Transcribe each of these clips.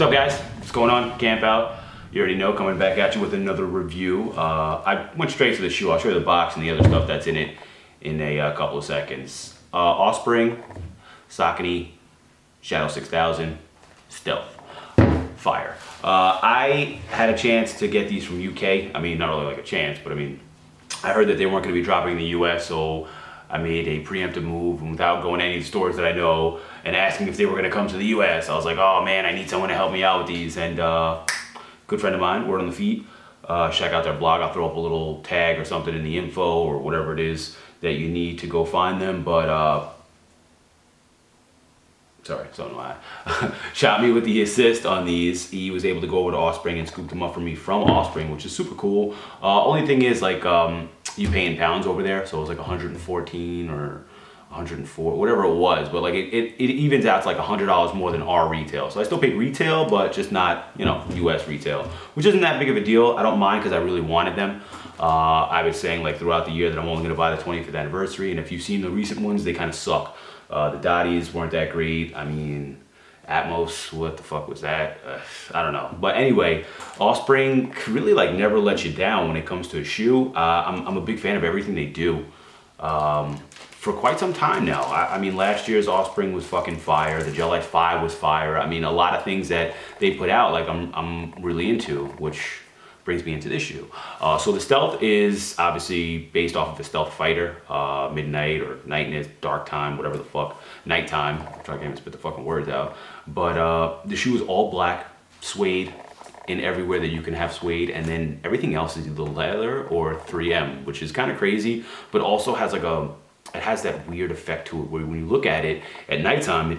What's up, guys? What's going on? Camp out. You already know, coming back at you with another review. I went straight to the shoe. I'll show you the box and the other stuff that's in it in a couple of seconds. Offspring, Saucony, Shadow 6000, Stealth, fire. I had a chance to get these from UK. I mean, not really like a chance, but I mean, I heard that they weren't going to be dropping in the US, so I made a preemptive move, and without going to any of the stores that I know and asking if they were going to come to the US, I was like, oh man, I need someone to help me out with these. And good friend of mine, word on the feet, check out their blog. I'll throw up a little tag or something in the info or whatever it is that you need to go find them. But sorry, something like shot me with the assist on these. He was able to go over to Offspring and scoop them up for me from Offspring, which is super cool. Only thing is, like, you pay in pounds over there, so it was like 114 or 104, whatever it was, but like it evens out to like $100 more than our retail. So I still paid retail, but just not, you know, US retail, which isn't that big of a deal. I don't mind because I really wanted them. I was saying like throughout the year that I'm only going to buy the 25th anniversary, and if you've seen the recent ones, they kind of suck. The Dotties weren't that great. I mean, Atmos, what the fuck was that? I don't know. But anyway, Offspring really like never lets you down when it comes to a shoe. I'm a big fan of everything they do. For quite some time now. I mean, last year's Offspring was fucking fire. The Gel Light 5 was fire. I mean, a lot of things that they put out, like I'm really into, which brings me into this shoe. So the Stealth is obviously based off of the Stealth Fighter, midnight or nightness, dark time, whatever the fuck, nighttime. I'm trying to even spit the fucking words out. But the shoe is all black, suede, in everywhere that you can have suede, and then everything else is either leather or 3M, which is kind of crazy, but also has like it has that weird effect to it where when you look at it at nighttime,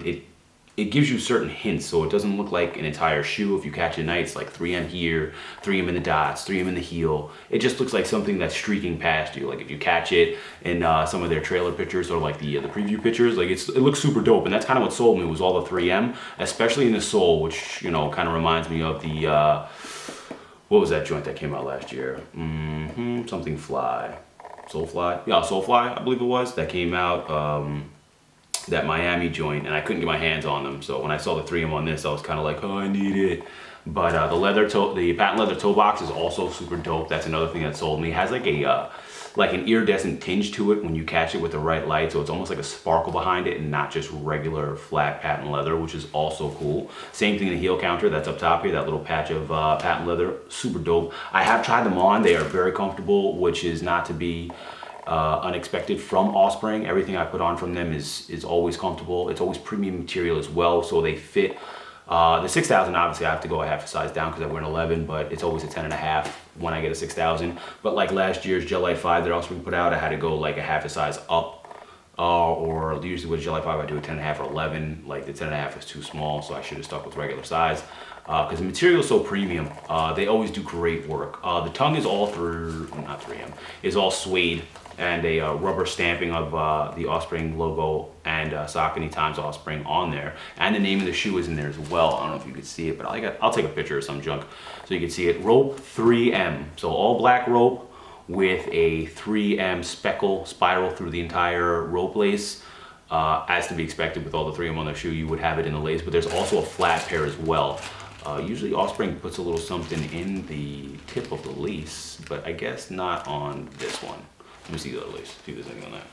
it gives you certain hints, so it doesn't look like an entire shoe. If you catch it at night, it's like 3M here, 3M in the dots, 3M in the heel. It just looks like something that's streaking past you. Like if you catch it in some of their trailer pictures or like the preview pictures, like it looks super dope. And that's kind of what sold me, was all the 3M, especially in the sole, which, you know, kind of reminds me of the, what was that joint that came out last year? Something Fly. Soulfly? Yeah, Soulfly, I believe it was, that came out, that Miami joint, and I couldn't get my hands on them. So when I saw the 3M on this, I was kind of like, oh, I need it. But the patent leather toe box is also super dope. That's another thing that sold me. It has like an iridescent tinge to it when you catch it with the right light, so it's almost like a sparkle behind it and not just regular flat patent leather, which is also cool. Same thing in the heel counter that's up top here, that little patch of patent leather, super dope. I have tried them on. They are very comfortable, which is not to be unexpected from Offspring. Everything I put on from them is always comfortable. It's always premium material as well, so they fit. The 6000, obviously I have to go a half a size down because I wear an 11, but it's always a 10.5 when I get a 6000. But like last year's Gel Light 5 that Offspring put out, I had to go like a half a size up, or usually with Gel Light 5 I do a 10.5 or 11. Like the 10.5 was too small, so I should have stuck with regular size. Because the material is so premium. They always do great work. The tongue is all not 3M, is all suede, and a rubber stamping of the Offspring logo and Saucony times Offspring on there. And the name of the shoe is in there as well. I don't know if you could see it, but I'll take a picture of some junk so you can see it. Rope 3M, so all black rope with a 3M speckle spiral through the entire rope lace. As to be expected with all the 3M on the shoe, you would have it in the lace, but there's also a flat pair as well. Usually Offspring puts a little something in the tip of the lace, but I guess not on this one. Let me see the other lace, see if there's anything on that.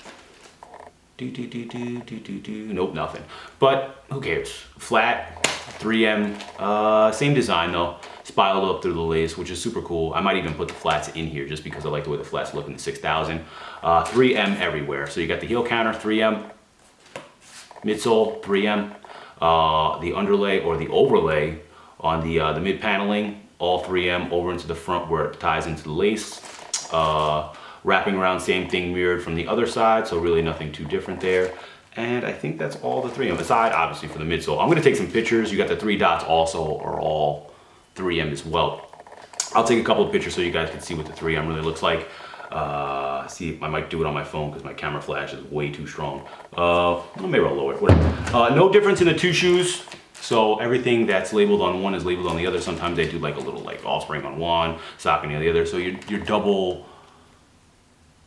Nope, nothing. But who cares? Flat, 3M, same design though, spiraled up through the lace, which is super cool. I might even put the flats in here just because I like the way the flats look in the 6000. 3M everywhere. So you got the heel counter, 3M, midsole, 3M, the underlay or the overlay on the mid paneling, all 3M over into the front where it ties into the lace. Wrapping around, same thing, mirrored from the other side, so really nothing too different there. And I think that's all the 3M, aside obviously for the midsole. I'm gonna take some pictures. You got the 3 dots also are all 3M as well. I'll take a couple of pictures so you guys can see what the 3M really looks like. See, I might do it on my phone because my camera flash is way too strong. Maybe I'll lower it, whatever. No difference in the two shoes. So everything that's labeled on one is labeled on the other. Sometimes they do like a little like Offspring on one, Saucony on the other. So you're double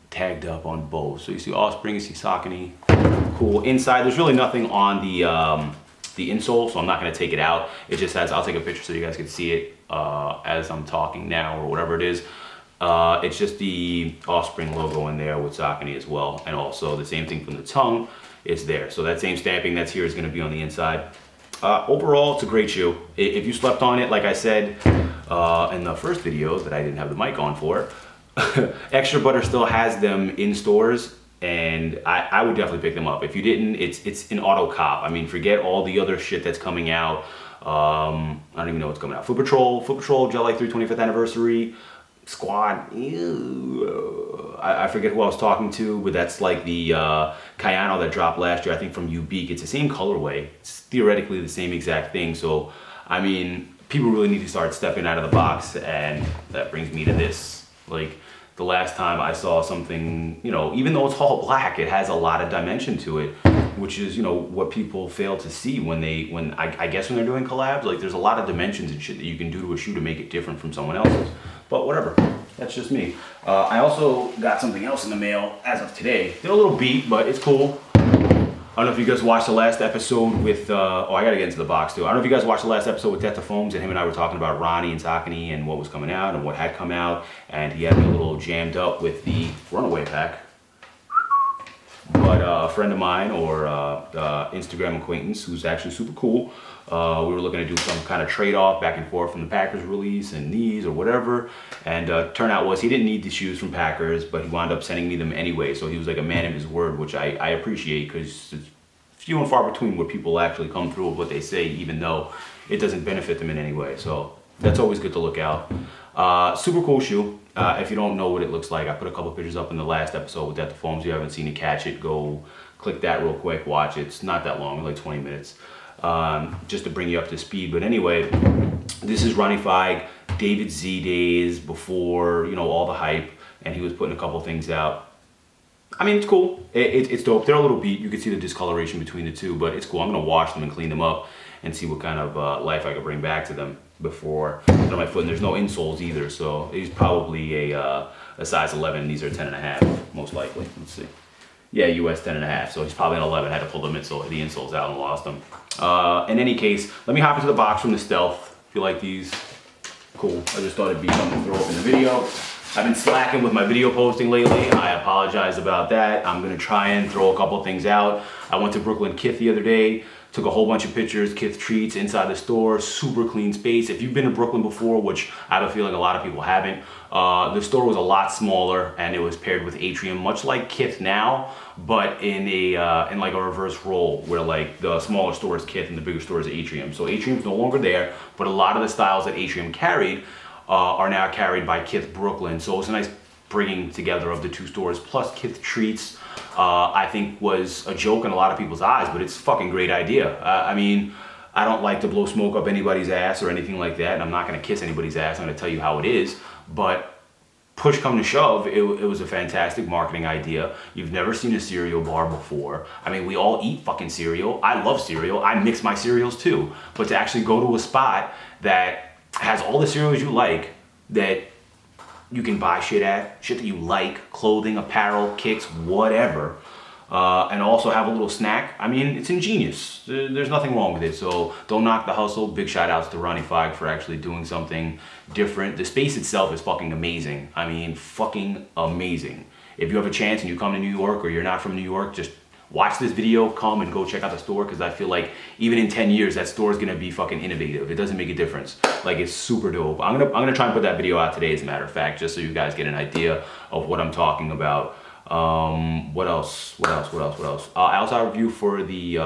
tagged up on both. So you see Offspring, you see Saucony. Cool. Inside, there's really nothing on the the insole, so I'm not gonna take it out. It just has, I'll take a picture so you guys can see it as I'm talking now or whatever it is. It's just the Offspring logo in there with Saucony as well. And also the same thing from the tongue is there. So that same stamping that's here is gonna be on the inside. Overall, it's a great shoe. If you slept on it, like I said in the first video that I didn't have the mic on for, Extra Butter still has them in stores, and I would definitely pick them up. If you didn't, it's an auto cop. I mean, forget all the other shit that's coming out. I don't even know what's coming out. Foot Patrol, Gel Like 325th anniversary, Squad. Ew. I forget who I was talking to, but that's like the Cayano that dropped last year, I think from Ubique. It's the same colorway. It's theoretically the same exact thing. So, I mean, people really need to start stepping out of the box, and that brings me to this. Like, the last time I saw something, you know, even though it's all black, it has a lot of dimension to it, which is, you know, what people fail to see when I guess when they're doing collabs. Like, there's a lot of dimensions and shit that you can do to a shoe to make it different from someone else's. But whatever, that's just me. I also got something else in the mail as of today. They're a little beat, but it's cool. I don't know if you guys watched the last episode with, oh, I gotta get into the box too. I don't know if you guys watched the last episode with Death to Foams, and him and I were talking about Ronnie and Saucony and what was coming out and what had come out. And he had me a little jammed up with the Runaway pack. But a friend of mine, or Instagram acquaintance, who's actually super cool, we were looking to do some kind of trade-off back and forth from the Packers release and these or whatever. And turnout was he didn't need the shoes from Packers, but he wound up sending me them anyway. So he was like a man of his word, which I appreciate, because it's few and far between where people actually come through with what they say, even though it doesn't benefit them in any way. So that's always good to look out. Super cool shoe. If you don't know what it looks like, I put a couple pictures up in the last episode with Death to Foams. If you haven't seen it, catch it, go click that real quick, watch it. It's not that long, like 20 minutes, just to bring you up to speed. But anyway, this is Ronnie Feig, David Z days before, you know, all the hype, and he was putting a couple things out. I mean, it's cool. It's dope. They're a little beat. You can see the discoloration between the two, but it's cool. I'm gonna wash them and clean them up and see what kind of life I can bring back to them before I put on my foot. And there's no insoles either, so he's probably a size 11. These are 10.5, most likely. Let's see. Yeah, US 10.5. So he's probably an 11. Had to pull the insoles out and lost them. In any case, let me hop into the box from the Stealth. If you like these, cool. I just thought it'd be something to throw up in the video. I've been slacking with my video posting lately. I apologize about that. I'm gonna try and throw a couple things out. I went to Brooklyn Kith the other day, took a whole bunch of pictures, Kith treats inside the store, super clean space. If you've been to Brooklyn before, which I have a feeling a lot of people haven't, the store was a lot smaller, and it was paired with Atrium, much like Kith now, but in like a reverse role, where like the smaller store is Kith and the bigger store is Atrium. So Atrium's no longer there, but a lot of the styles that Atrium carried are now carried by Kith Brooklyn. So it's a nice bringing together of the two stores. Plus Kith Treats, I think was a joke in a lot of people's eyes, but it's a fucking great idea. I mean, I don't like to blow smoke up anybody's ass or anything like that, and I'm not gonna kiss anybody's ass. I'm gonna tell you how it is, but push come to shove, it was a fantastic marketing idea. You've never seen a cereal bar before. I mean, we all eat fucking cereal. I love cereal. I mix my cereals too. But to actually go to a spot that has all the cereals you like, that you can buy shit that you like, clothing, apparel, kicks, whatever, and also have a little snack. I mean, it's ingenious. There's nothing wrong with it, so don't knock the hustle. Big shout outs to Ronnie Feig for actually doing something different. The space itself is fucking amazing. I mean, fucking amazing. If you have a chance and you come to New York, or you're not from New York, just watch this video, come and go check out the store, because I feel like even in 10 years, that store is gonna be fucking innovative. It doesn't make a difference. Like, it's super dope. I'm gonna try and put that video out today, as a matter of fact, just so you guys get an idea of what I'm talking about. What else? I also have a review for the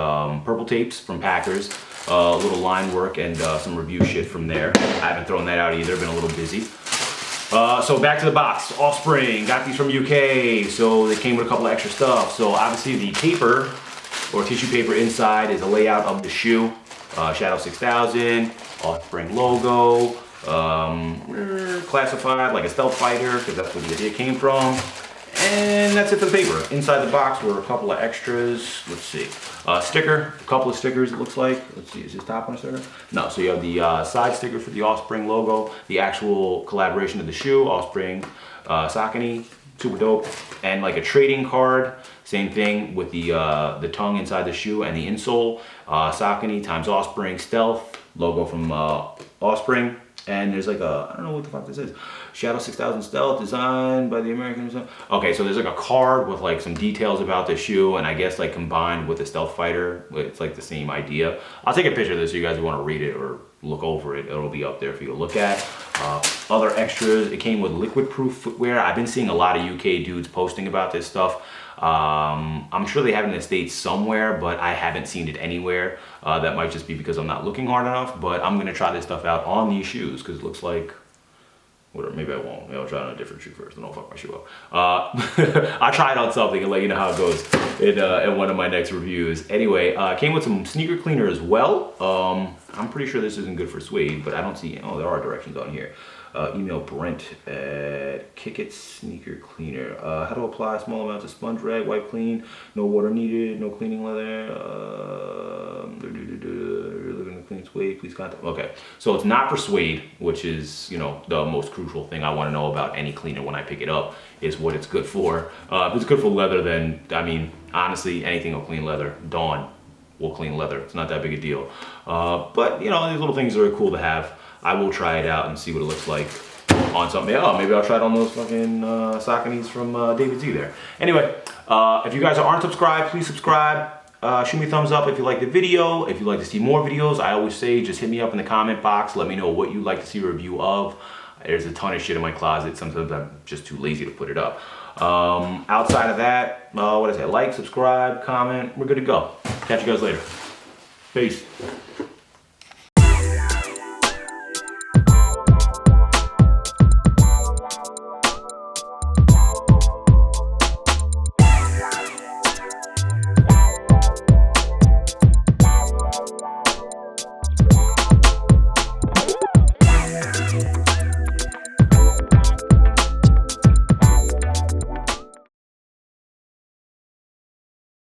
purple tapes from Packers, a little line work and some review shit from there. I haven't thrown that out either, been a little busy. So back to the box. Offspring, got these from UK, so they came with a couple of extra stuff. So obviously the paper, or tissue paper inside, is a layout of the shoe. Shadow 6000, Offspring logo, classified like a stealth fighter, because that's where the idea came from. And that's it for the paper. Inside the box were a couple of extras. Let's see. Sticker, a couple of stickers it looks like. Let's see, is this top one a sticker? No, so you have the side sticker for the Offspring logo, the actual collaboration of the shoe, Offspring, Saucony, super dope. And like a trading card, same thing with the tongue inside the shoe and the insole. Saucony times Offspring Stealth, logo from Offspring. And there's like a, I don't know what the fuck this is. Shadow 6000 Stealth, designed by the American. Okay, so there's like a card with like some details about the shoe, and I guess like combined with the Stealth Fighter, it's like the same idea. I'll take a picture of this so you guys want to read it or look over it. It'll be up there for you to look at. Other extras, it came with liquid proof footwear. I've been seeing a lot of UK dudes posting about this stuff. I'm sure they have it in the States somewhere, but I haven't seen it anywhere. That might just be because I'm not looking hard enough, but I'm gonna try this stuff out on these shoes because it looks like, whatever, maybe I won't. Maybe I'll try it on a different shoe first and I'll fuck my shoe up. I'll try it on something and let you know how it goes in one of my next reviews. Anyway, came with some sneaker cleaner as well. I'm pretty sure this isn't good for suede, but I don't see, oh, there are directions on here. Email Brent at Kickit Sneaker Cleaner. How to apply small amounts of sponge rag, wipe clean, no water needed, no cleaning leather. Looking to clean suede, please contact. Okay, so it's not for suede, which is, you know, the most crucial thing I want to know about any cleaner when I pick it up is what it's good for. If it's good for leather, then I mean, honestly, anything will clean leather. Dawn will clean leather. It's not that big a deal. But you know, these little things are cool to have. I will try it out and see what it looks like on something. Oh, maybe I'll try it on those fucking Sauconys from David Z there. Anyway, if you guys aren't subscribed, please subscribe. Shoot me a thumbs up if you like the video. If you'd like to see more videos, I always say just hit me up in the comment box. Let me know what you'd like to see a review of. There's a ton of shit in my closet. Sometimes I'm just too lazy to put it up. Outside of that, what did I say? Like, subscribe, comment. We're good to go. Catch you guys later. Peace.